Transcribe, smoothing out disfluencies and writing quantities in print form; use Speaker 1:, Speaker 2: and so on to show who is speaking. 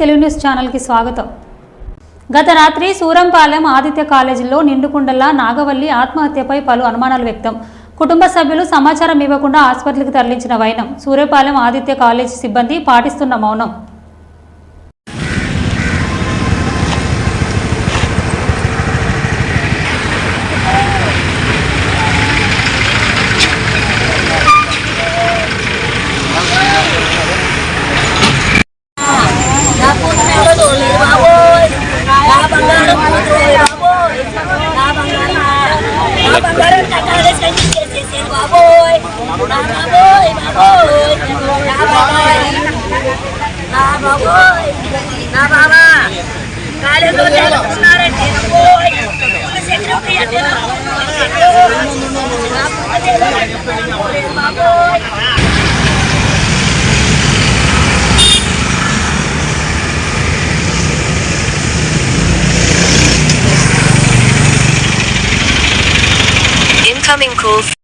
Speaker 1: Telugu news channel కి స్వాగతం। గత రాత్రి సూరంపాలెం ఆదిత్య కాలేజీలో నిండుకుండల నాగవల్లి ఆత్మహత్యపై పలు అనుమానాలు వ్యక్తం। కుటుంబ సభ్యులు సమాచారం ఇవ్వకుండా ఆసుపత్రికి తరలించిన వైనం, సూరంపాలెం ఆదిత్య కాలేజీ సిబ్బంది పాటిస్తున్న మౌనం।
Speaker 2: Incoming call.